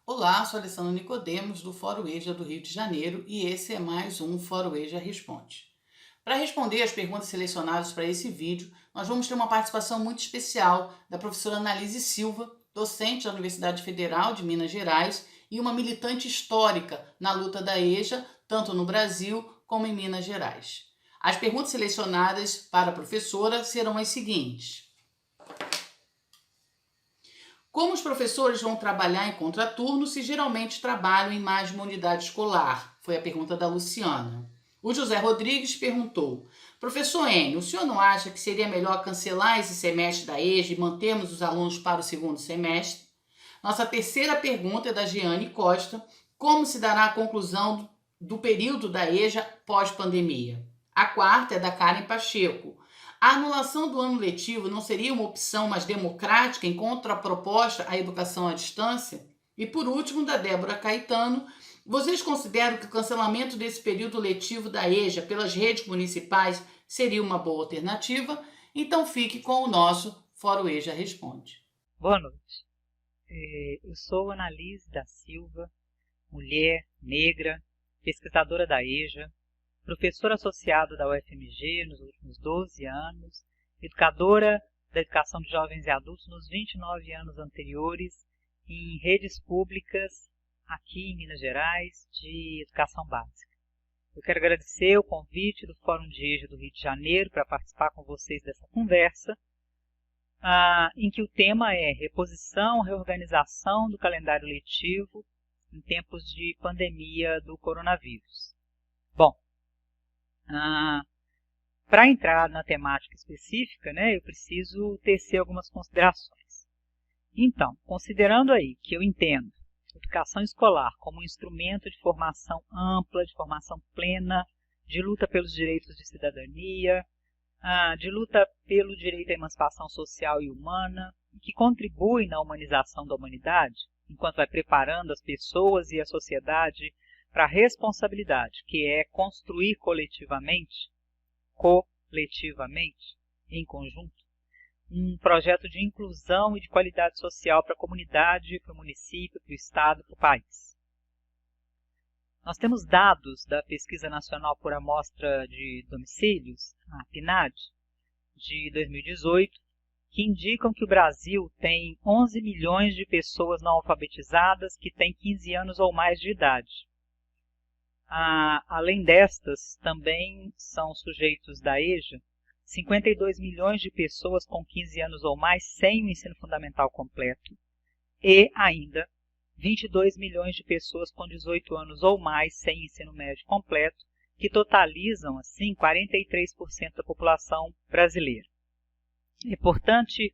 Olá, sou Alessandra Nicodemos, do Fórum EJA do Rio de Janeiro, e esse é mais um Fórum EJA Responde. Para responder as perguntas selecionadas para esse vídeo, nós vamos ter uma participação muito especial da professora Annalise Silva, docente da Universidade Federal de Minas Gerais e uma militante histórica na luta da EJA, tanto no Brasil como em Minas Gerais. As perguntas selecionadas para a professora serão as seguintes. Como os professores vão trabalhar em contraturno se geralmente trabalham em mais de uma unidade escolar? Foi a pergunta da Luciana. O José Rodrigues perguntou: Professor Enio, o senhor não acha que seria melhor cancelar esse semestre da EJA e mantermos os alunos para o segundo semestre? Nossa terceira pergunta é da Giane Costa: como se dará a conclusão do período da EJA pós-pandemia? A quarta é da Karen Pacheco: a anulação do ano letivo não seria uma opção mais democrática em contraproposta à educação à distância? E por último, da Débora Caetano: vocês consideram que o cancelamento desse período letivo da EJA pelas redes municipais seria uma boa alternativa? Então fique com o nosso Fórum EJA Responde. Boa noite. Eu sou Annalise da Silva, mulher, negra, pesquisadora da EJA, professora associada da UFMG nos últimos 12 anos, educadora da educação de jovens e adultos nos 29 anos anteriores em redes públicas aqui em Minas Gerais de educação básica. Eu quero agradecer o convite do Fórum de EJA do Rio de Janeiro para participar com vocês dessa conversa, em que o tema é reposição, reorganização do calendário letivo em tempos de pandemia do coronavírus. Bom, para entrar na temática específica, eu preciso tecer algumas considerações. Então, considerando aí que eu entendo a educação escolar como um instrumento de formação ampla, de formação plena, de luta pelos direitos de cidadania, de luta pelo direito à emancipação social e humana, que contribui na humanização da humanidade, enquanto vai preparando as pessoas e a sociedade para a responsabilidade, que é construir coletivamente, em conjunto, um projeto de inclusão e de qualidade social para a comunidade, para o município, para o estado, para o país. Nós temos dados da Pesquisa Nacional por Amostra de Domicílios, a PNAD, de 2018, que indicam que o Brasil tem 11 milhões de pessoas não alfabetizadas que têm 15 anos ou mais de idade. Além destas, também são sujeitos da EJA 52 milhões de pessoas com 15 anos ou mais sem o ensino fundamental completo e ainda 22 milhões de pessoas com 18 anos ou mais sem ensino médio completo, que totalizam, assim, 43% da população brasileira. É importante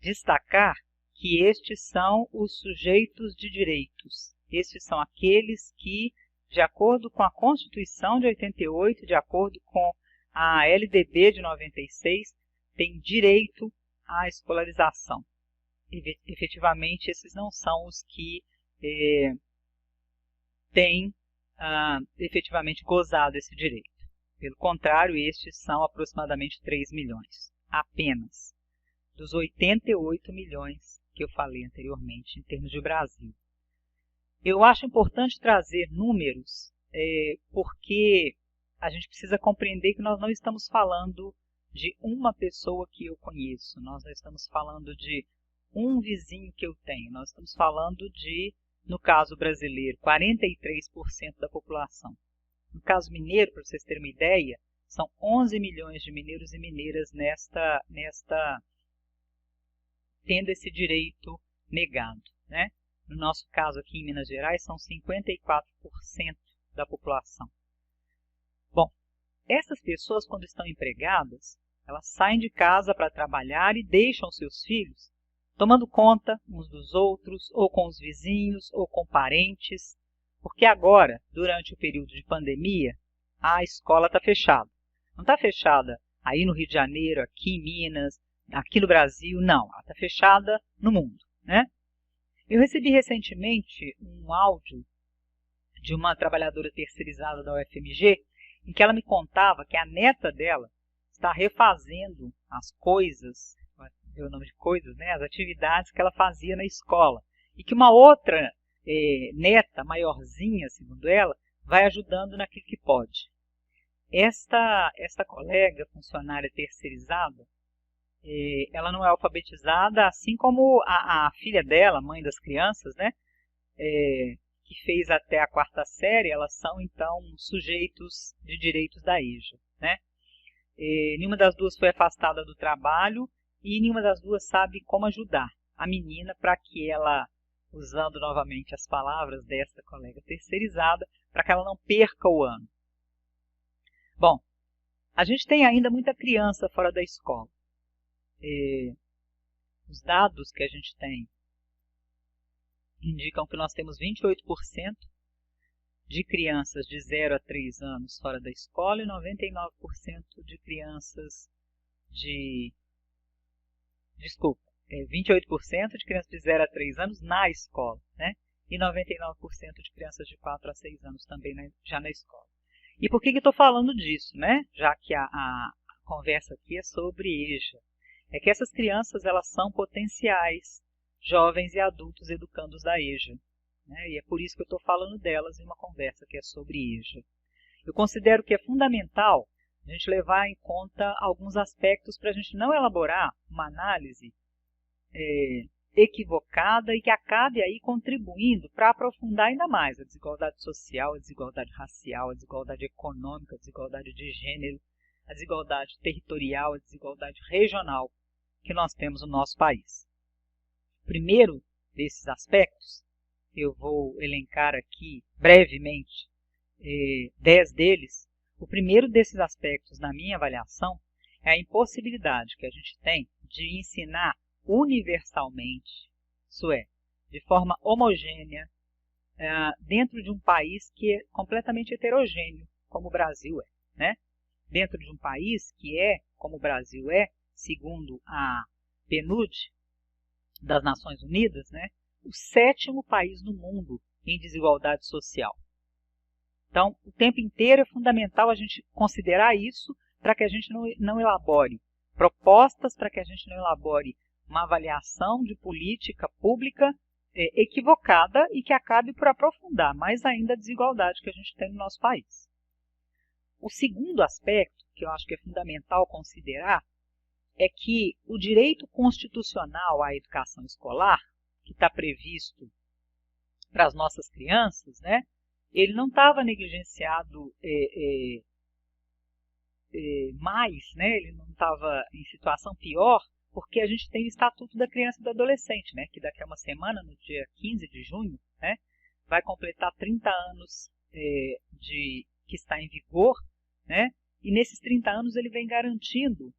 destacar que estes são os sujeitos de direitos. Estes são aqueles que, de acordo com a Constituição de 88, de acordo com a LDB de 96, têm direito à escolarização. Efetivamente, esses não são os que têm efetivamente gozado esse direito. Pelo contrário, estes são aproximadamente 3 milhões, apenas, dos 88 milhões que eu falei anteriormente em termos de Brasil. Eu acho importante trazer números, porque a gente precisa compreender que nós não estamos falando de uma pessoa que eu conheço, nós não estamos falando de um vizinho que eu tenho, nós estamos falando de, no caso brasileiro, 43% da população. No caso mineiro, para vocês terem uma ideia, são 11 milhões de mineiros e mineiras tendo esse direito negado, né? No nosso caso aqui em Minas Gerais, são 54% da população. Bom, essas pessoas, quando estão empregadas, elas saem de casa para trabalhar e deixam seus filhos tomando conta uns dos outros, ou com os vizinhos, ou com parentes, porque agora, durante o período de pandemia, a escola está fechada. Não está fechada aí no Rio de Janeiro, aqui em Minas, aqui no Brasil, não. Ela está fechada no mundo, né? Eu recebi recentemente um áudio de uma trabalhadora terceirizada da UFMG, em que ela me contava que a neta dela está refazendo as coisas, deu o nome de coisas, né, as atividades que ela fazia na escola, e que uma outra neta, maiorzinha, segundo ela, vai ajudando naquilo que pode. Esta colega, funcionária terceirizada, ela não é alfabetizada, assim como a filha dela, mãe das crianças, né, que fez até a 4ª série, elas são, então, sujeitos de direitos da EJA. Né? Nenhuma das duas foi afastada do trabalho e nenhuma das duas sabe como ajudar a menina para que ela, usando novamente as palavras desta colega terceirizada, para que ela não perca o ano. Bom, a gente tem ainda muita criança fora da escola. Os dados que a gente tem indicam que nós temos 28% de crianças de 0 a 3 anos fora da escola e 99% de crianças de... Desculpa, 28% de crianças de 0 a 3 anos na escola, né? E 99% de crianças de 4 a 6 anos também já na escola. E por que eu estou falando disso, né? Já que a conversa aqui é sobre EJA. É que essas crianças, elas são potenciais jovens e adultos educandos da EJA. Né? E é por isso que eu estou falando delas em uma conversa que é sobre EJA. Eu considero que é fundamental a gente levar em conta alguns aspectos para a gente não elaborar uma análise equivocada e que acabe aí contribuindo para aprofundar ainda mais a desigualdade social, a desigualdade racial, a desigualdade econômica, a desigualdade de gênero, a desigualdade territorial, a desigualdade regional que nós temos no nosso país. O primeiro desses aspectos, eu vou elencar aqui brevemente 10 deles. O primeiro desses aspectos, na minha avaliação, é a impossibilidade que a gente tem de ensinar universalmente, isso é, de forma homogênea, dentro de um país que é completamente heterogêneo, como o Brasil é. Né? Dentro de um país que é, como o Brasil é, segundo a PNUD das Nações Unidas, né, o 7º país no mundo em desigualdade social. Então, o tempo inteiro é fundamental a gente considerar isso para que a gente não elabore propostas, para que a gente não elabore uma avaliação de política pública equivocada e que acabe por aprofundar mais ainda a desigualdade que a gente tem no nosso país. O segundo aspecto, que eu acho que é fundamental considerar, é que o direito constitucional à educação escolar, que está previsto para as nossas crianças, né, ele não estava negligenciado mais, né, ele não estava em situação pior, porque a gente tem o Estatuto da Criança e do Adolescente, né, que daqui a uma semana, no dia 15 de junho, né, vai completar 30 anos que está em vigor, né, e nesses 30 anos ele vem garantindo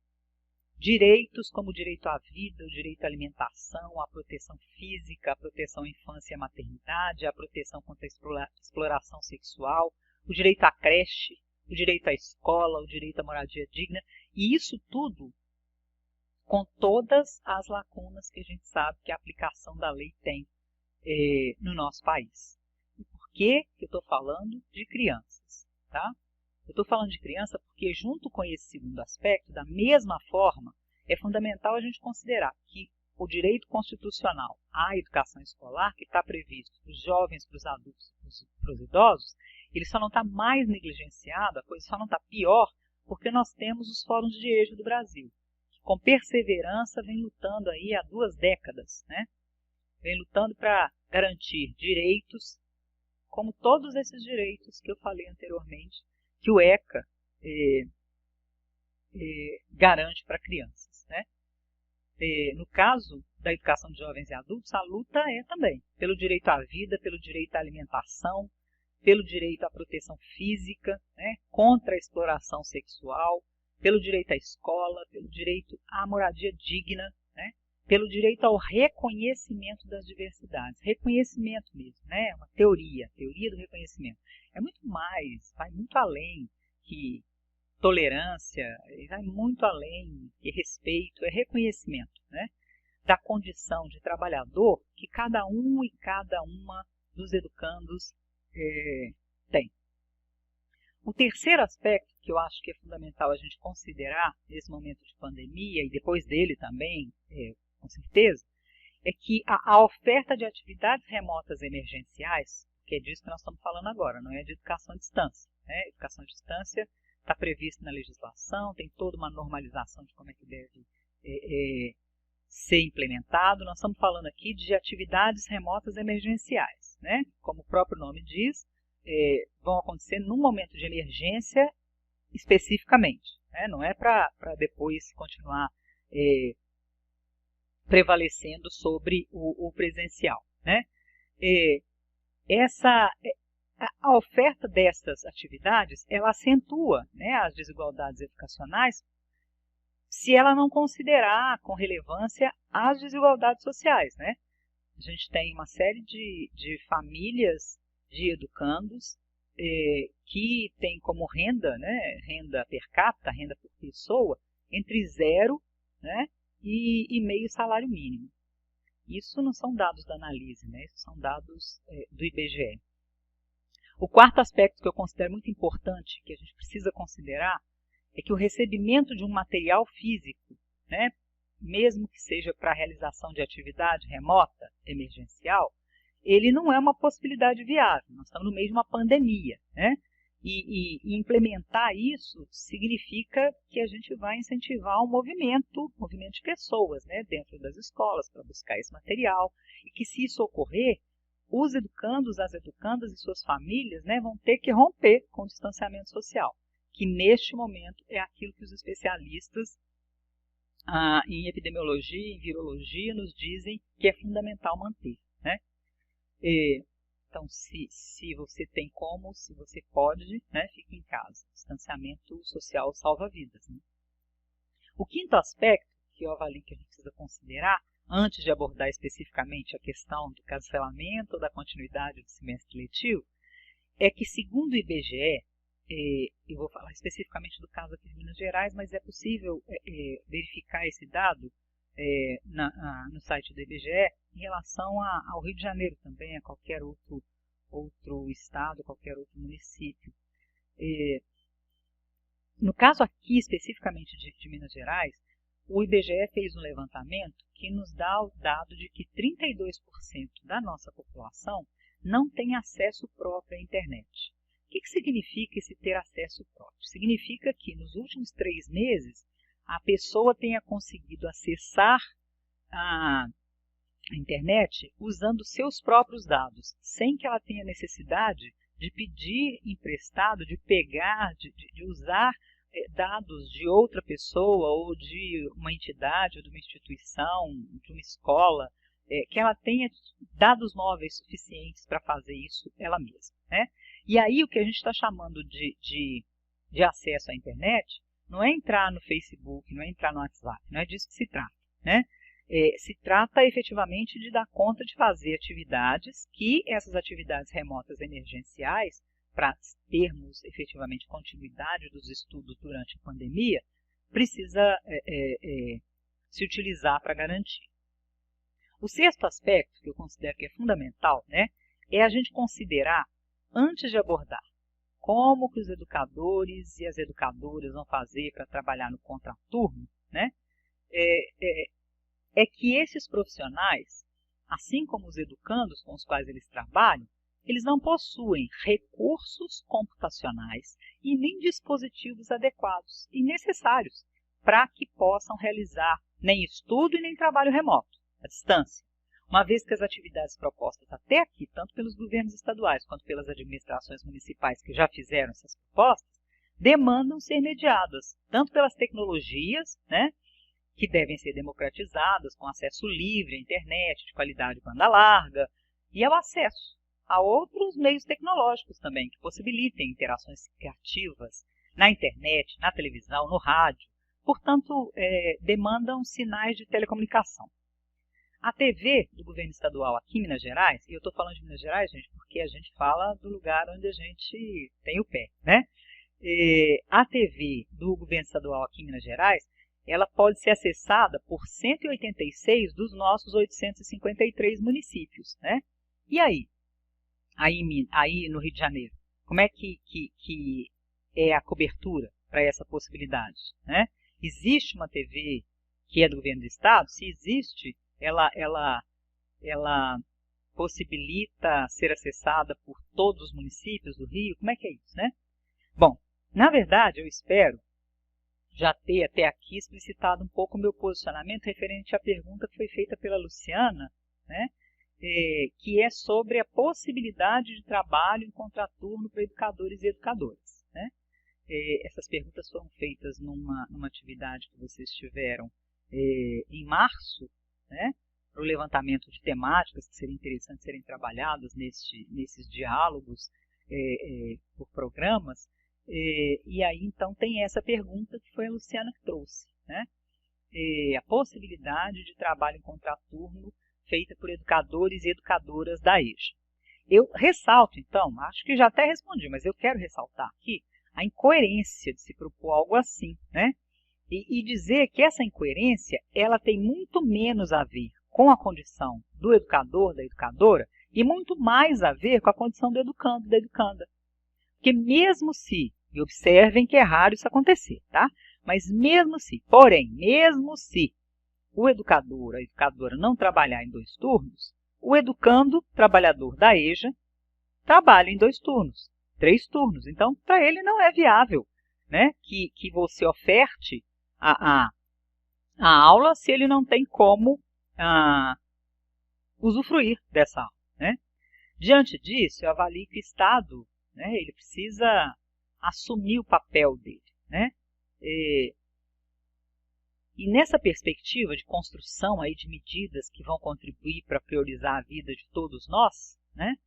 direitos como o direito à vida, o direito à alimentação, a proteção física, a proteção à infância e à maternidade, a proteção contra a exploração sexual, o direito à creche, o direito à escola, o direito à moradia digna, e isso tudo com todas as lacunas que a gente sabe que a aplicação da lei tem no nosso país. E por que eu estou falando de crianças? Tá? Eu estou falando de criança porque, junto com esse segundo aspecto, da mesma forma, é fundamental a gente considerar que o direito constitucional à educação escolar, que está previsto para os jovens, para os adultos, para os idosos, ele só não está mais negligenciado, a coisa só não está pior, porque nós temos os fóruns de EJA do Brasil, que com perseverança vem lutando aí há 2 décadas, né? Vem lutando para garantir direitos, como todos esses direitos que eu falei anteriormente, que o ECA garante para crianças. Né? No caso da educação de jovens e adultos, a luta é também pelo direito à vida, pelo direito à alimentação, pelo direito à proteção física, né? Contra a exploração sexual, pelo direito à escola, pelo direito à moradia digna, né? Pelo direito ao reconhecimento das diversidades. Reconhecimento mesmo, né? É uma teoria do reconhecimento. É muito mais, vai muito além que tolerância, vai muito além que respeito, é reconhecimento, né? Da condição de trabalhador que cada um e cada uma dos educandos tem. O terceiro aspecto que eu acho que é fundamental a gente considerar nesse momento de pandemia e depois dele também, com certeza, é que a oferta de atividades remotas emergenciais, que é disso que nós estamos falando agora, não é de educação à distância, né? Educação à distância está prevista na legislação, tem toda uma normalização de como é que deve ser implementado. Nós estamos falando aqui de atividades remotas emergenciais, né? Como o próprio nome diz, vão acontecer num momento de emergência especificamente, né? Não é para depois continuar prevalecendo sobre o presencial, né? A oferta dessas atividades, ela acentua, né, as desigualdades educacionais se ela não considerar com relevância as desigualdades sociais, né? A gente tem uma série de famílias de educandos que tem como renda, né, renda per capita, renda por pessoa, entre 0, né, e meio salário mínimo. Isso não são dados da Analise, né, isso são dados do IBGE. O quarto aspecto que eu considero muito importante, que a gente precisa considerar, é que o recebimento de um material físico, né, mesmo que seja para a realização de atividade remota, emergencial, ele não é uma possibilidade viável. Nós estamos no meio de uma pandemia, né? E implementar isso significa que a gente vai incentivar um movimento de pessoas, né, dentro das escolas para buscar esse material, e que, se isso ocorrer, os educandos, as educandas e suas famílias, né, vão ter que romper com o distanciamento social, que neste momento é aquilo que os especialistas em epidemiologia, em virologia, nos dizem que é fundamental manter, né? Então, se você tem como, se você pode, né, fique em casa. Distanciamento social salva vidas, né? O quinto aspecto que eu avalio que a gente precisa considerar, antes de abordar especificamente a questão do cancelamento ou da continuidade do semestre letivo, é que, segundo o IBGE, eu vou falar especificamente do caso aqui de Minas Gerais, mas é possível verificar esse dado no site do IBGE em relação ao Rio de Janeiro também, a qualquer outro estado, qualquer outro município. No caso aqui, especificamente de Minas Gerais, o IBGE fez um levantamento que nos dá o dado de que 32% da nossa população não tem acesso próprio à internet. O que significa esse ter acesso próprio? Significa que nos últimos 3 meses a pessoa tenha conseguido acessar a internet usando seus próprios dados, sem que ela tenha necessidade de pedir emprestado, de pegar, de usar dados de outra pessoa ou de uma entidade, ou de uma instituição, de uma escola, que ela tenha dados móveis suficientes para fazer isso ela mesma, né? E aí o que a gente está chamando de acesso à internet não é entrar no Facebook, não é entrar no WhatsApp, não é disso que se trata, né? Se trata efetivamente de dar conta de fazer atividades que essas atividades remotas emergenciais, para termos efetivamente continuidade dos estudos durante a pandemia, precisa se utilizar para garantir. O sexto aspecto, que eu considero que é fundamental, né, é a gente considerar, antes de abordar como que os educadores e as educadoras vão fazer para trabalhar no contraturno, né, é que esses profissionais, assim como os educandos com os quais eles trabalham, eles não possuem recursos computacionais e nem dispositivos adequados e necessários para que possam realizar nem estudo e nem trabalho remoto, à distância. Uma vez que as atividades propostas até aqui, tanto pelos governos estaduais quanto pelas administrações municipais que já fizeram essas propostas, demandam ser mediadas, tanto pelas tecnologias, né, que devem ser democratizadas, com acesso livre à internet, de qualidade banda larga, e ao acesso a outros meios tecnológicos também, que possibilitem interações criativas na internet, na televisão, no rádio. Portanto, demandam sinais de telecomunicação. A TV do governo estadual aqui em Minas Gerais, e eu estou falando de Minas Gerais, gente, porque a gente fala do lugar onde a gente tem o pé, né? A TV do governo estadual aqui em Minas Gerais, ela pode ser acessada por 186 dos nossos 853 municípios, né? E aí? Aí no Rio de Janeiro, como é que é a cobertura para essa possibilidade, né? Existe uma TV que é do governo do estado? Se existe, ela ela possibilita ser acessada por todos os municípios do Rio? Como é que é isso, né? Bom, na verdade, eu espero já ter até aqui explicitado um pouco o meu posicionamento referente à pergunta que foi feita pela Luciana, né? Que é sobre a possibilidade de trabalho em contraturno para educadores e educadoras, né? Essas perguntas foram feitas numa atividade que vocês tiveram em março, né? Para o levantamento de temáticas que seriam interessantes serem trabalhadas nesses diálogos por programas. E aí, então, tem essa pergunta que foi a Luciana que trouxe, né? A possibilidade de trabalho em contraturno feita por educadores e educadoras da EJA. Eu ressalto, então, acho que já até respondi, mas eu quero ressaltar aqui a incoerência de se propor algo assim, né? E dizer que essa incoerência, ela tem muito menos a ver com a condição do educador, da educadora, e muito mais a ver com a condição do educando, da educanda. Porque mesmo se, e observem que é raro isso acontecer, tá? Mas mesmo se o educador, a educadora não trabalhar em 2 turnos, o educando, trabalhador da EJA, trabalha em 2 turnos, 3 turnos. Então, para ele não é viável, né, que você oferte a aula se ele não tem como usufruir dessa aula, né? Diante disso, eu avalio que o Estado, né, ele precisa assumir o papel dele, né? E nessa perspectiva de construção aí de medidas que vão contribuir para priorizar a vida de todos nós, né,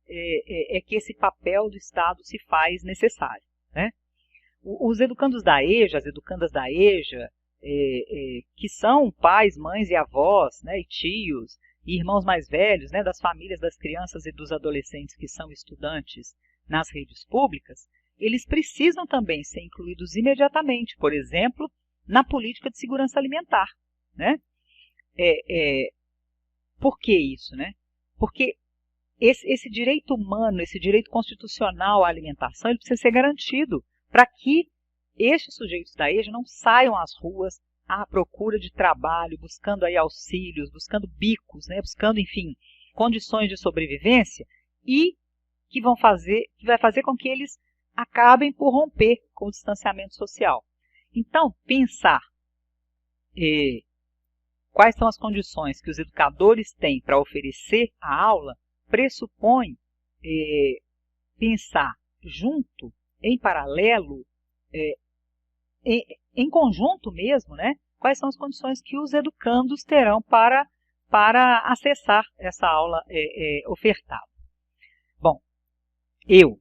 que esse papel do Estado se faz necessário, né? Os educandos da EJA, as educandas da EJA, que são pais, mães e avós, né, e tios, e irmãos mais velhos, né, das famílias das crianças e dos adolescentes que são estudantes nas redes públicas, eles precisam também ser incluídos imediatamente, por exemplo, na política de segurança alimentar, né? Por que isso, né? Porque esse direito humano, esse direito constitucional à alimentação, ele precisa ser garantido para que estes sujeitos da EJA não saiam às ruas à procura de trabalho, buscando aí auxílios, buscando bicos, né? Buscando, enfim, condições de sobrevivência e que vai fazer com que eles acabem por romper com o distanciamento social. Então, pensar quais são as condições que os educadores têm para oferecer a aula pressupõe pensar junto, em paralelo, em conjunto mesmo, né, quais são as condições que os educandos terão para acessar essa aula ofertada. Bom, eu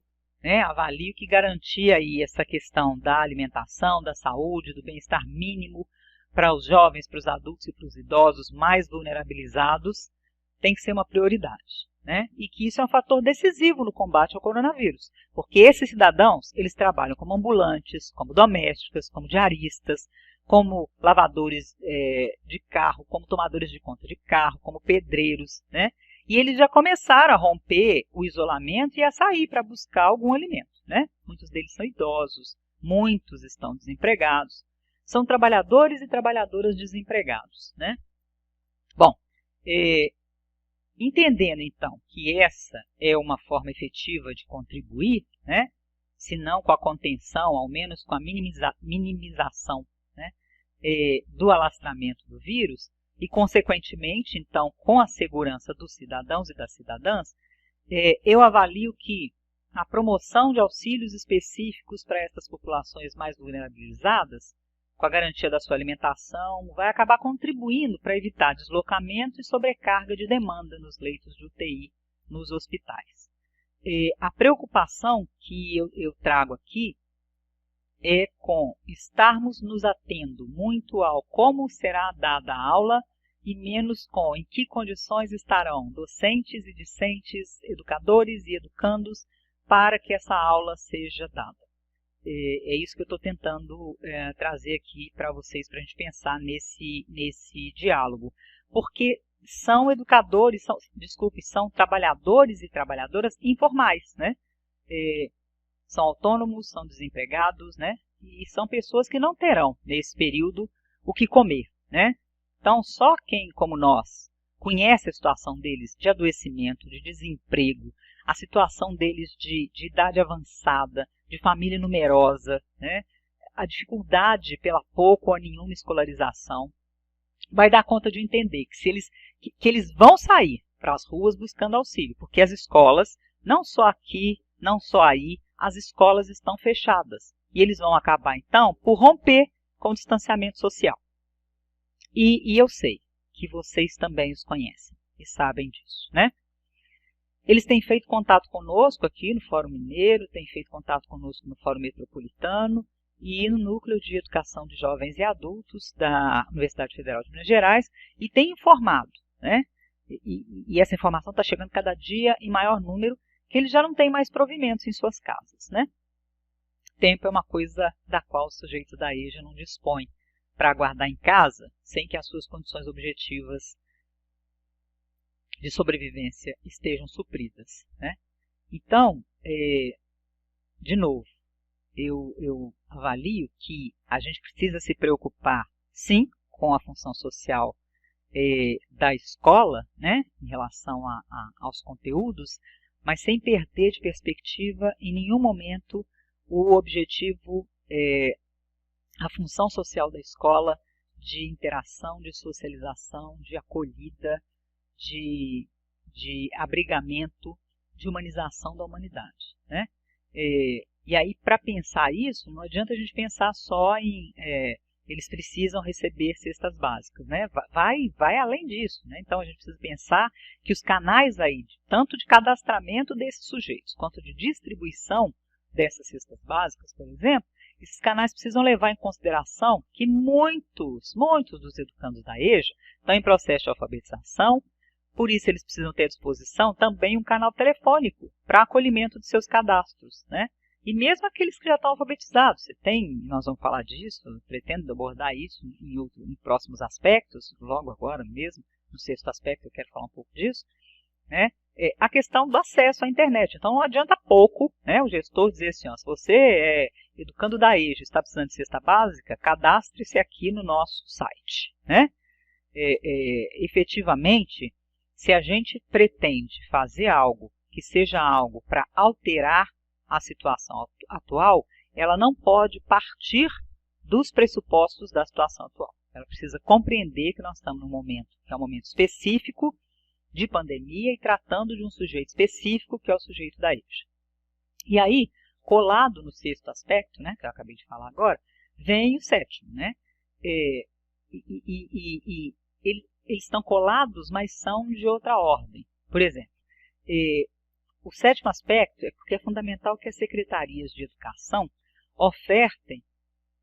avalio que garantir aí essa questão da alimentação, da saúde, do bem-estar mínimo para os jovens, para os adultos e para os idosos mais vulnerabilizados tem que ser uma prioridade, né? E que isso é um fator decisivo no combate ao coronavírus, porque esses cidadãos, eles trabalham como ambulantes, como domésticas, como diaristas, como lavadores de carro, como tomadores de conta de carro, como pedreiros, né? E eles já começaram a romper o isolamento e a sair para buscar algum alimento, né? Muitos deles são idosos, muitos estão desempregados, são trabalhadores e trabalhadoras desempregados, né? Bom, entendendo então que essa é uma forma efetiva de contribuir, né? Se não com a contenção, ao menos com a minimização, né, do alastramento do vírus, e, consequentemente, então, com a segurança dos cidadãos e das cidadãs, eu avalio que a promoção de auxílios específicos para essas populações mais vulnerabilizadas, com a garantia da sua alimentação, vai acabar contribuindo para evitar deslocamento e sobrecarga de demanda nos leitos de UTI nos hospitais. A preocupação que eu trago aqui é com estarmos nos atendo muito ao como será dada a aula e menos com em que condições estarão docentes e discentes, educadores e educandos para que essa aula seja dada. É isso que eu estou tentando trazer aqui para vocês, para a gente pensar nesse diálogo. Porque são educadores, são trabalhadores e trabalhadoras informais, né? São autônomos, são desempregados, né? E são pessoas que não terão, nesse período, o que comer, né? Então, só quem, como nós, conhece a situação deles de adoecimento, de desemprego, a situação deles de idade avançada, de família numerosa, né? A dificuldade pela pouca ou nenhuma escolarização, vai dar conta de entender que, que eles vão sair para as ruas buscando auxílio, porque as escolas, não só aqui, não só aí, as escolas estão fechadas. E eles vão acabar, então, por romper com o distanciamento social. E eu sei que vocês também os conhecem e sabem disso, né? Eles têm feito contato conosco aqui no Fórum Mineiro, têm feito contato conosco no Fórum Metropolitano e no Núcleo de Educação de Jovens e Adultos da Universidade Federal de Minas Gerais e têm informado, né? E essa informação está chegando cada dia em maior número, que eles já não têm mais provimentos em suas casas, né? Tempo é uma coisa da qual o sujeito da EJA não dispõe para aguardar em casa, sem que as suas condições objetivas de sobrevivência estejam supridas, né? Então, de novo, eu avalio que a gente precisa se preocupar, sim, com a função social da escola, né, em relação aos conteúdos, mas sem perder de perspectiva em nenhum momento o objetivo, a função social da escola de interação, de socialização, de acolhida, de abrigamento, de humanização da humanidade, né? E aí, para pensar isso, não adianta a gente pensar só em eles precisam receber cestas básicas, né? Vai além disso, né? Então a gente precisa pensar que os canais aí, tanto de cadastramento desses sujeitos, quanto de distribuição dessas cestas básicas, por exemplo, esses canais precisam levar em consideração que muitos dos educandos da EJA estão em processo de alfabetização, por isso eles precisam ter à disposição também um canal telefônico para acolhimento de seus cadastros, né? E mesmo aqueles que já estão alfabetizados, nós vamos falar disso, eu pretendo abordar isso em próximos aspectos, logo agora mesmo, no sexto aspecto eu quero falar um pouco disso, né? A questão do acesso à internet. Então não adianta pouco, né, o gestor dizer assim, ó, se você é educando da EJA, está precisando de cesta básica, cadastre-se aqui no nosso site, né? Efetivamente, se a gente pretende fazer algo que seja algo para alterar a situação atual, ela não pode partir dos pressupostos da situação atual. Ela precisa compreender que nós estamos num momento que é um momento específico de pandemia e tratando de um sujeito específico, que é o sujeito da EJA. E aí, colado no sexto aspecto, né, que eu acabei de falar agora, vem o sétimo, né? Eles estão colados, mas são de outra ordem. Por exemplo, o sétimo aspecto é porque é fundamental que as secretarias de educação ofertem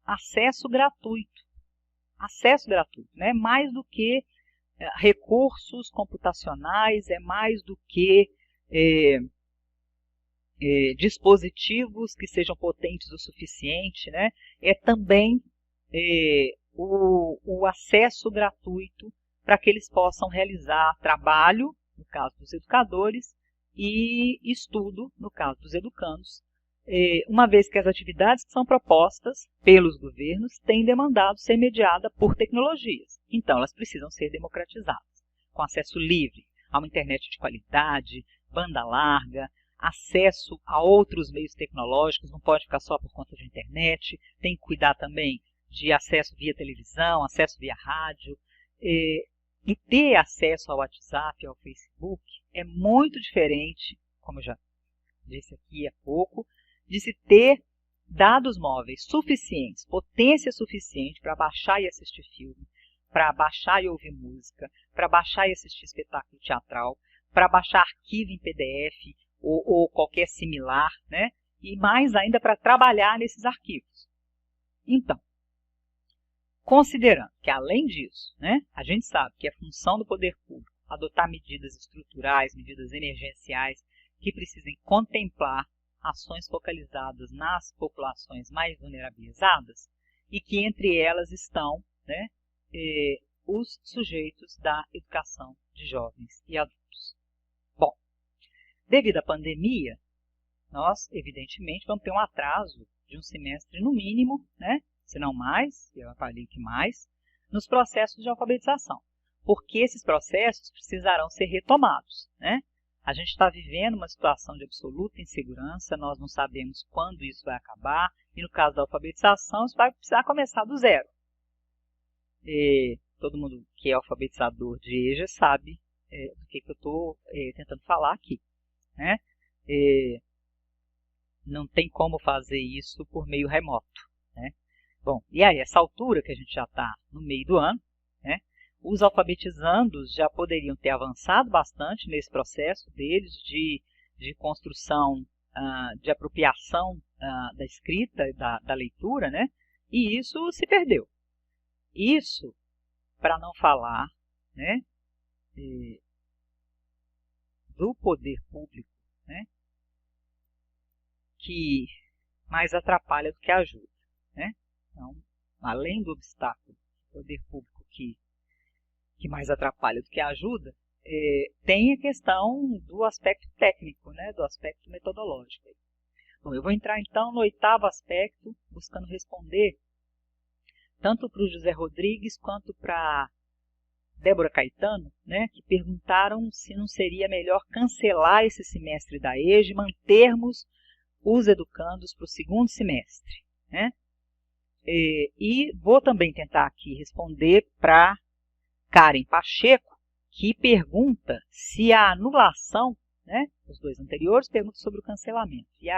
acesso gratuito. Acesso gratuito, né? Mais do que recursos computacionais, é mais do que dispositivos que sejam potentes o suficiente, né? É também o acesso gratuito para que eles possam realizar trabalho, no caso dos educadores, e estudo, no caso dos educandos, uma vez que as atividades que são propostas pelos governos têm demandado ser mediadas por tecnologias. Então, elas precisam ser democratizadas, com acesso livre a uma internet de qualidade, banda larga, acesso a outros meios tecnológicos, não pode ficar só por conta de internet, tem que cuidar também de acesso via televisão, acesso via rádio, e ter acesso ao WhatsApp e ao Facebook é muito diferente, como eu já disse aqui há pouco, de se ter dados móveis suficientes, potência suficiente para baixar e assistir filme, para baixar e ouvir música, para baixar e assistir espetáculo teatral, para baixar arquivo em PDF ou qualquer similar, né? E mais ainda para trabalhar nesses arquivos. Então, considerando que, além disso, né, a gente sabe que é função do poder público adotar medidas estruturais, medidas emergenciais, que precisem contemplar ações focalizadas nas populações mais vulnerabilizadas, e que entre elas estão, né, os sujeitos da educação de jovens e adultos. Bom, devido à pandemia, nós, evidentemente, vamos ter um atraso de um semestre no mínimo, né, se não mais, eu avalio que mais, nos processos de alfabetização. porque esses processos precisarão ser retomados, né? A gente está vivendo uma situação de absoluta insegurança, nós não sabemos quando isso vai acabar, e no caso da alfabetização, isso vai precisar começar do zero. Todo mundo que é alfabetizador de EJA sabe do que eu estou tentando falar aqui, né? Não tem como fazer isso por meio remoto, né? Bom, e aí, essa altura que a gente já está no meio do ano, né? Os alfabetizandos já poderiam ter avançado bastante nesse processo deles de construção, de apropriação da escrita, da leitura, né? E isso se perdeu. Isso, para não falar, né, do poder público, né, que mais atrapalha do que ajuda, né? Então, além do obstáculo do poder público que mais atrapalha do que ajuda, tem a questão do aspecto técnico, né, do aspecto metodológico. Bom, eu vou entrar então no 8º aspecto, buscando responder tanto para o José Rodrigues quanto para Débora Caetano, né, que perguntaram se não seria melhor cancelar esse semestre da EJA e mantermos os educandos para o 2º semestre, né? E vou também tentar aqui responder para Karen Pacheco, que pergunta se a anulação, né, os dois anteriores perguntam sobre o cancelamento, e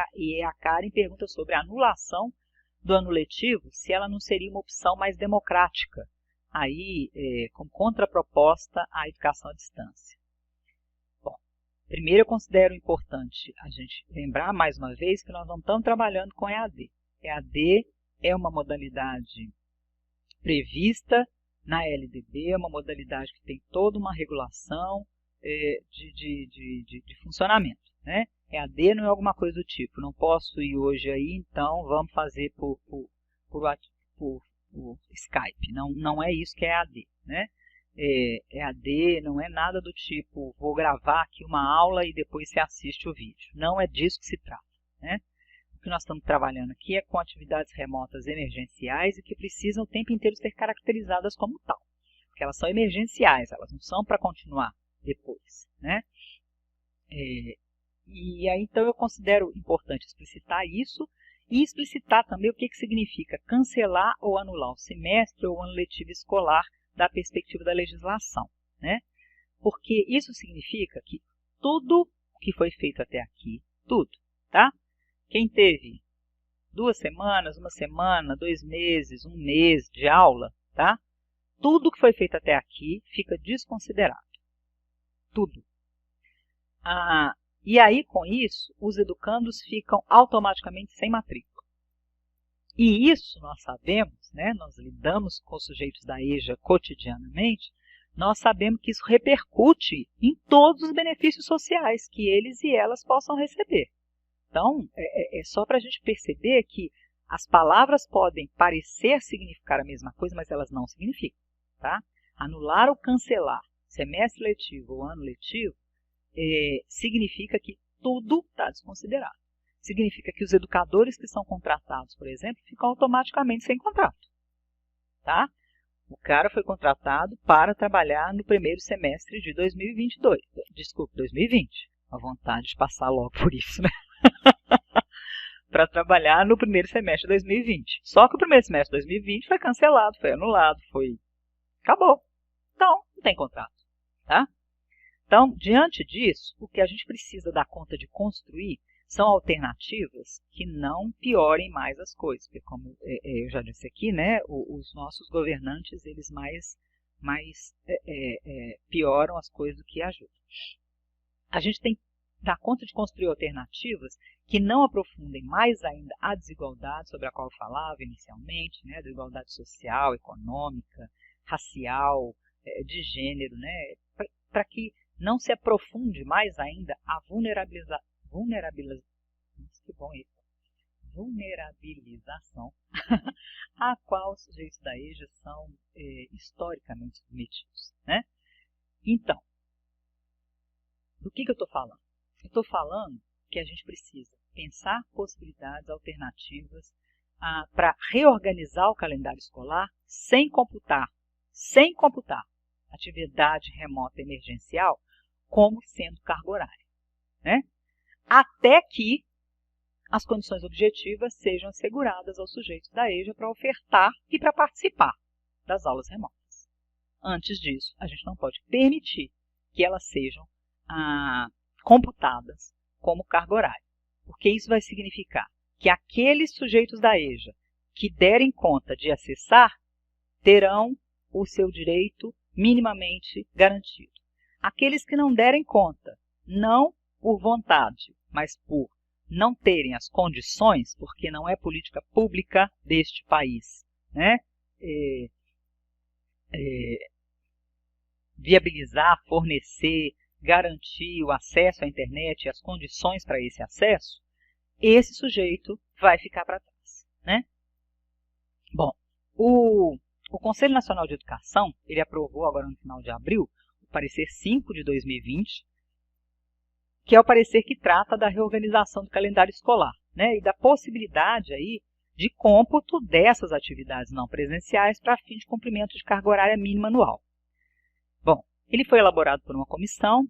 a Karen pergunta sobre a anulação do ano letivo, se ela não seria uma opção mais democrática, aí com contraproposta à educação à distância. Bom, primeiro eu considero importante a gente lembrar mais uma vez que nós não estamos trabalhando com EAD. EAD é uma modalidade prevista na LDB, é uma modalidade que tem toda uma regulação de funcionamento, né? EAD não é alguma coisa do tipo, não posso ir hoje aí, então vamos fazer por Skype. Não é isso que é EAD, né? EAD não é nada do tipo, vou gravar aqui uma aula e depois você assiste o vídeo. Não é disso que se trata, né? O que nós estamos trabalhando aqui é com atividades remotas emergenciais e que precisam o tempo inteiro ser caracterizadas como tal. Porque elas são emergenciais, elas não são para continuar depois, né? E aí, então, eu considero importante explicitar isso e explicitar também o que significa cancelar ou anular o semestre ou o ano letivo escolar da perspectiva da legislação, né? Porque isso significa que tudo que foi feito até aqui, tudo, tá? Quem teve 2 semanas, 1 semana, 2 meses, 1 mês de aula, tá? Tudo que foi feito até aqui fica desconsiderado. Tudo. E aí, com isso, os educandos ficam automaticamente sem matrícula. E isso nós sabemos, né? Nós lidamos com os sujeitos da EJA cotidianamente, nós sabemos que isso repercute em todos os benefícios sociais que eles e elas possam receber. Então, é só para a gente perceber que as palavras podem parecer significar a mesma coisa, mas elas não significam, tá? Anular ou cancelar semestre letivo ou ano letivo significa que tudo está desconsiderado. Significa que os educadores que são contratados, por exemplo, ficam automaticamente sem contrato, tá? O cara foi contratado para trabalhar no primeiro semestre de 2022. Desculpe, 2020. A vontade de passar logo por isso, né? Para trabalhar no primeiro semestre de 2020. Só que o primeiro semestre de 2020 foi cancelado, foi anulado, acabou. Então, não tem contrato, tá? Então, diante disso, o que a gente precisa dar conta de construir são alternativas que não piorem mais as coisas. Porque, como eu já disse aqui, né, os nossos governantes, eles mais pioram as coisas do que ajudam. A gente tem que dar conta de construir alternativas que não aprofundem mais ainda a desigualdade sobre a qual eu falava inicialmente, né, a desigualdade social, econômica, racial, de gênero, né, para que não se aprofunde mais ainda a vulnerabilização a qual os sujeitos da EJA são historicamente submetidos, né? Então, do que eu estou falando? Eu estou falando que a gente precisa pensar possibilidades alternativas para reorganizar o calendário escolar sem computar atividade remota emergencial como sendo carga horária, né? Até que as condições objetivas sejam asseguradas aos sujeitos da EJA para ofertar e para participar das aulas remotas. Antes disso, a gente não pode permitir que elas sejam computadas como carga horária, porque isso vai significar que aqueles sujeitos da EJA que derem conta de acessar terão o seu direito minimamente garantido. Aqueles que não derem conta, não por vontade, mas por não terem as condições, porque não é política pública deste país, né? Viabilizar, fornecer, garantir o acesso à internet e as condições para esse acesso, esse sujeito vai ficar para trás, né? Bom, o Conselho Nacional de Educação, ele aprovou agora no final de abril, o parecer 5 de 2020, que é o parecer que trata da reorganização do calendário escolar, né, e da possibilidade aí de cômputo dessas atividades não presenciais para fim de cumprimento de carga horária mínima anual. Bom, ele foi elaborado por uma comissão,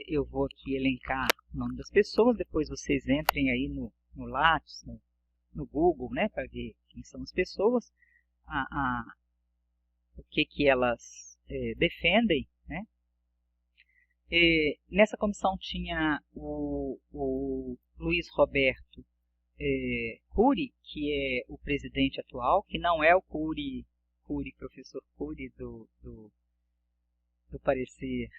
eu vou aqui elencar o nome das pessoas, depois vocês entrem aí no Lattes, no Google, né, para ver quem são as pessoas, o que elas defendem, né. Nessa comissão tinha o Luiz Roberto Cury, que é o presidente atual, que não é o professor Cury do parecer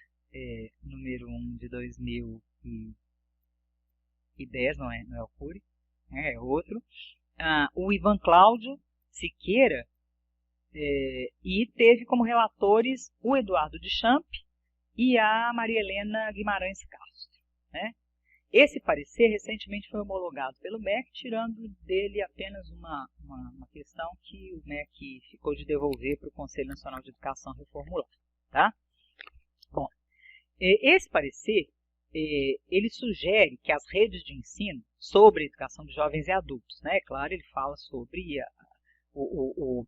número 1 de 2010, não é o Cury, é outro. O Ivan Cláudio Siqueira, e teve como relatores o Eduardo Deschamps e a Maria Helena Guimarães Castro, né? Esse parecer recentemente foi homologado pelo MEC, tirando dele apenas uma questão que o MEC ficou de devolver para o Conselho Nacional de Educação reformular, tá? Bom, esse parecer, ele sugere que as redes de ensino sobre a educação de jovens e adultos, né? Claro, ele fala sobre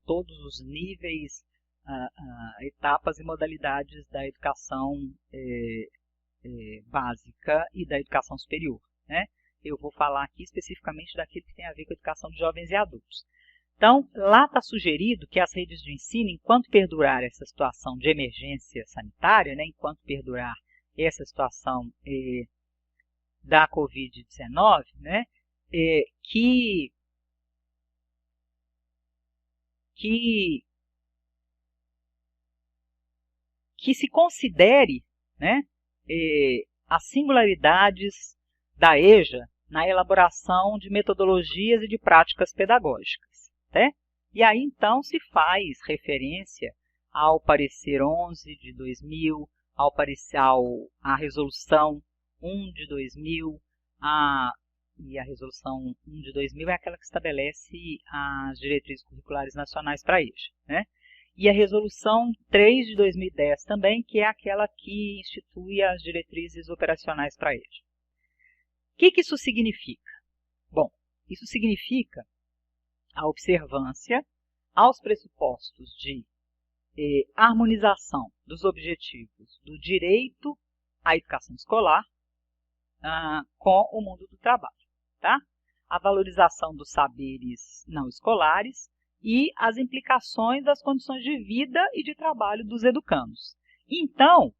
todos os níveis, etapas e modalidades da educação básica e da educação superior, né? Eu vou falar aqui especificamente daquilo que tem a ver com a educação de jovens e adultos. Então, lá está sugerido que as redes de ensino, enquanto perdurar essa situação de emergência sanitária, né, enquanto perdurar essa situação da Covid-19, né, que se considere, né, as singularidades da EJA na elaboração de metodologias e de práticas pedagógicas, né? E aí, então, se faz referência ao parecer 11 de 2000, à resolução 1 de 2000, e a resolução 1 de 2000 é aquela que estabelece as diretrizes curriculares nacionais para a EJA, né? E a resolução 3 de 2010 também, que é aquela que institui as diretrizes operacionais para a EJA. O que isso significa? Bom, isso significa a observância aos pressupostos de harmonização dos objetivos do direito à educação escolar com o mundo do trabalho, tá? A valorização dos saberes não escolares e as implicações das condições de vida e de trabalho dos educandos. Então,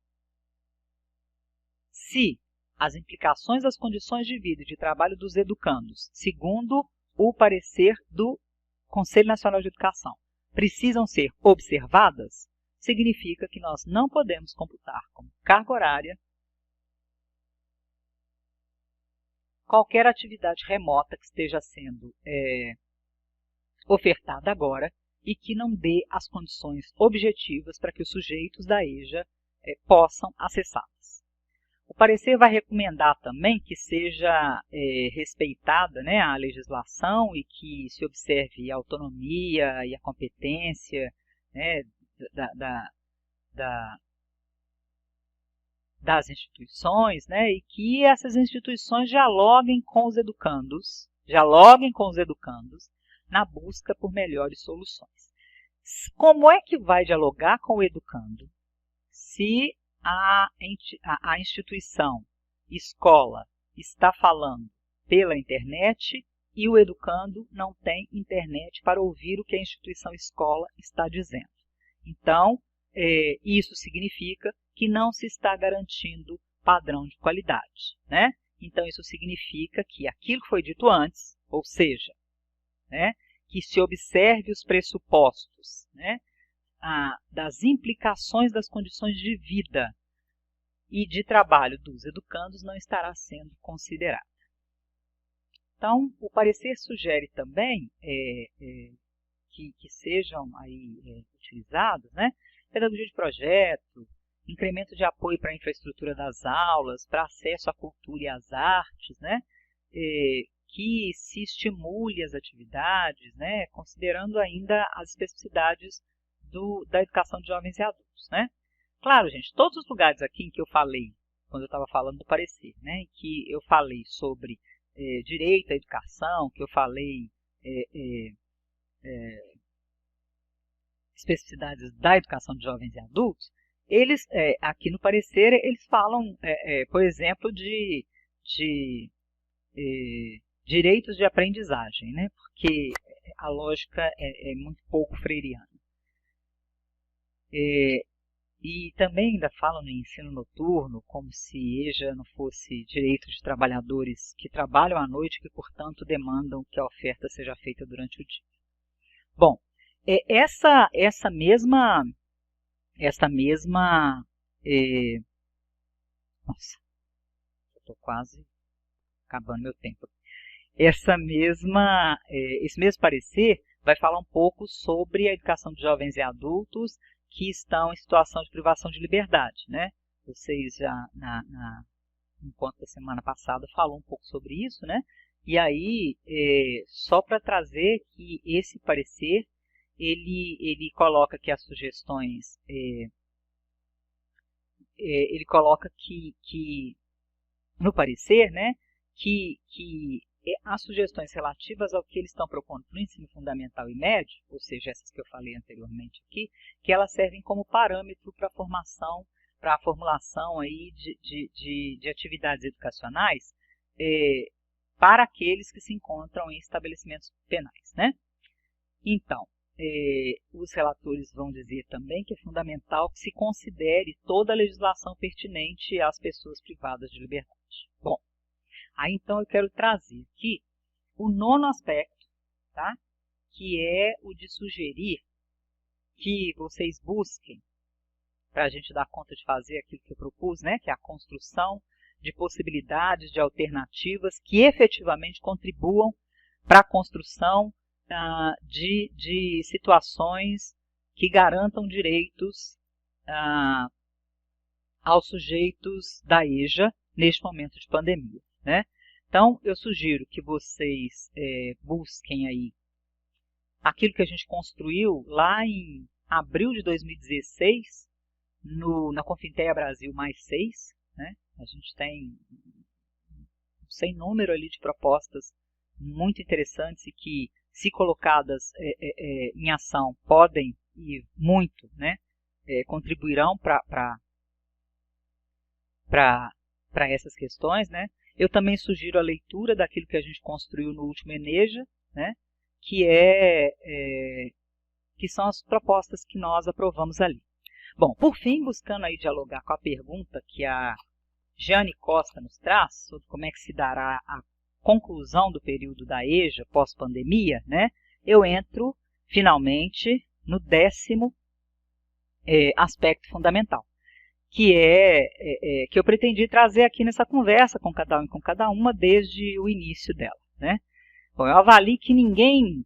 se as implicações das condições de vida e de trabalho dos educandos, segundo o parecer do Conselho Nacional de Educação, precisam ser observadas, significa que nós não podemos computar como carga horária qualquer atividade remota que esteja sendo ofertada agora e que não dê as condições objetivas para que os sujeitos da EJA possam acessá-las. O parecer vai recomendar também que seja respeitada, né, a legislação e que se observe a autonomia e a competência, né, das instituições, né, e que essas instituições dialoguem com os educandos na busca por melhores soluções. Como é que vai dialogar com o educando se a instituição, escola, está falando pela internet e o educando não tem internet para ouvir o que a instituição escola está dizendo? Então, isso significa que não se está garantindo padrão de qualidade, né? Então, isso significa que aquilo que foi dito antes, ou seja, né, que se observe os pressupostos, né, das implicações das condições de vida e de trabalho dos educandos não estará sendo considerado. Então, o parecer sugere também que sejam aí utilizados, né, pedagogia de projeto, incremento de apoio para a infraestrutura das aulas, para acesso à cultura e às artes, né, que se estimule as atividades, né, considerando ainda as especificidades da educação de jovens e adultos, né. Claro, gente, todos os lugares aqui em que eu falei, quando eu estava falando do parecer, né, em que eu falei sobre direito à educação, que eu falei especificidades da educação de jovens e adultos, eles, aqui no parecer, eles falam, por exemplo, de direitos de aprendizagem, né? Porque a lógica é muito pouco freiriana. E também ainda falam no ensino noturno, como se EJA não fosse direito de trabalhadores que trabalham à noite, que, portanto, demandam que a oferta seja feita durante o dia. Bom, essa mesma nossa, eu estou quase acabando meu tempo. Esse mesmo parecer vai falar um pouco sobre a educação de jovens e adultos que estão em situação de privação de liberdade, né? Vocês já, no encontro da semana passada, falou um pouco sobre isso, né? E aí, só para trazer que esse parecer, ele coloca que as sugestões, ele coloca que no parecer, né, que as sugestões relativas ao que eles estão propondo para o ensino fundamental e médio, ou seja, essas que eu falei anteriormente aqui, que elas servem como parâmetro para a formação, para a formulação aí de atividades educacionais para aqueles que se encontram em estabelecimentos penais, né? Então, os relatores vão dizer também que é fundamental que se considere toda a legislação pertinente às pessoas privadas de liberdade. Bom, aí então eu quero trazer aqui o nono aspecto, tá? Que é o de sugerir que vocês busquem, para a gente dar conta de fazer aquilo que eu propus, né? Que é a construção de possibilidades, de alternativas que efetivamente contribuam para a construção de situações que garantam direitos aos sujeitos da EJA neste momento de pandemia, né? Então, eu sugiro que vocês busquem aí aquilo que a gente construiu lá em abril de 2016, na Confinteia Brasil +6, né? A gente tem um sem número ali de propostas muito interessantes e que, se colocadas em ação, podem e muito, né, contribuirão para essas questões, né? Eu também sugiro a leitura daquilo que a gente construiu no último Eneja, né, que são as propostas que nós aprovamos ali. Bom, por fim, buscando aí dialogar com a pergunta que a Jeane Costa nos traz, sobre como é que se dará a conclusão do período da EJA pós-pandemia, né, eu entro, finalmente, no 10º aspecto fundamental, que que eu pretendi trazer aqui nessa conversa com cada um e com cada uma desde o início dela, né. Bom, eu avalio que ninguém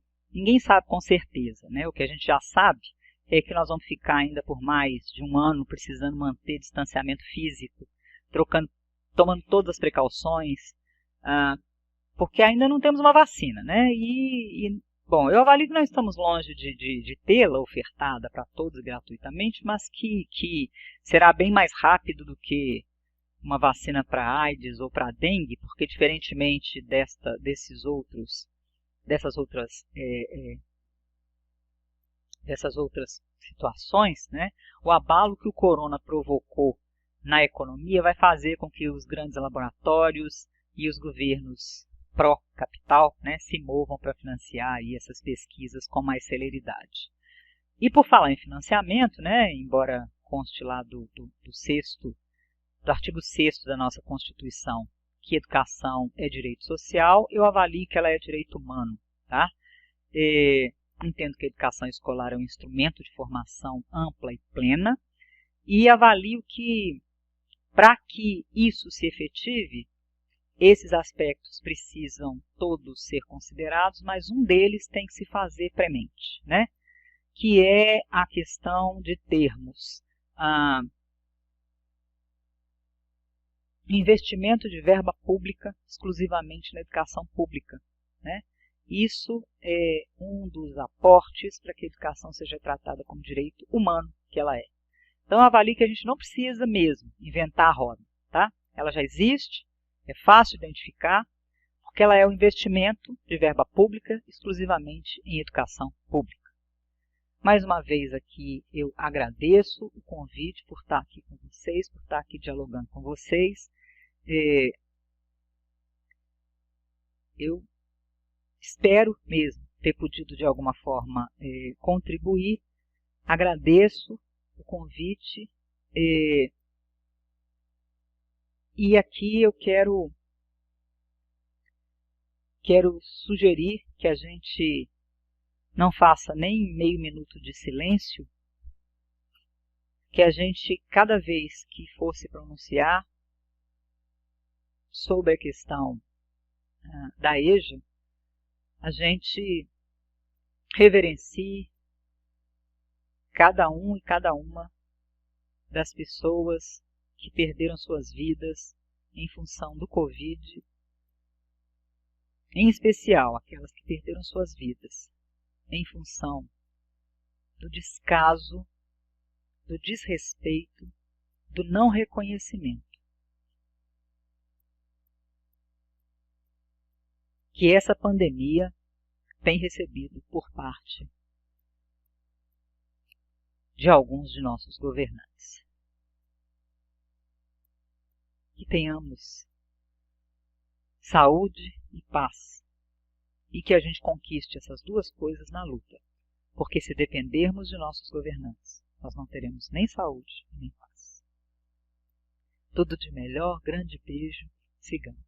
sabe com certeza, né, o que a gente já sabe é que nós vamos ficar ainda por mais de um ano precisando manter distanciamento físico, tomando todas as precauções, porque ainda não temos uma vacina, né? Bom, eu avalio que nós estamos longe de tê-la ofertada para todos gratuitamente, mas que será bem mais rápido do que uma vacina para AIDS ou para dengue, porque diferentemente dessas outras dessas outras situações, né, o abalo que o corona provocou na economia vai fazer com que os grandes laboratórios e os governos pró-capital, né, se movam para financiar aí essas pesquisas com mais celeridade. E por falar em financiamento, né, embora conste lá do artigo 6º da nossa Constituição, que educação é direito social, eu avalio que ela é direito humano. Tá? Entendo que a educação escolar é um instrumento de formação ampla e plena, e avalio que, para que isso se efetive, esses aspectos precisam todos ser considerados, mas um deles tem que se fazer premente, né? Que é a questão de termos investimento de verba pública exclusivamente na educação pública, né? Isso é um dos aportes para que a educação seja tratada como direito humano que ela é. Então, avalio que a gente não precisa mesmo inventar a roda, tá? Ela já existe, é fácil de identificar, porque ela é um investimento de verba pública exclusivamente em educação pública. Mais uma vez aqui eu agradeço o convite por estar aqui com vocês, por estar aqui dialogando com vocês. Eu espero mesmo ter podido de alguma forma contribuir. Agradeço o convite e aqui eu quero sugerir que a gente não faça nem meio minuto de silêncio, que a gente, cada vez que for se pronunciar sobre a questão da EJA, a gente reverencie cada um e cada uma das pessoas que perderam suas vidas em função do Covid, em especial aquelas que perderam suas vidas em função do descaso, do desrespeito, do não reconhecimento que essa pandemia tem recebido por parte de alguns de nossos governantes. Que tenhamos saúde e paz, e que a gente conquiste essas duas coisas na luta, porque se dependermos de nossos governantes, nós não teremos nem saúde nem paz. Tudo de melhor, grande beijo, sigamos.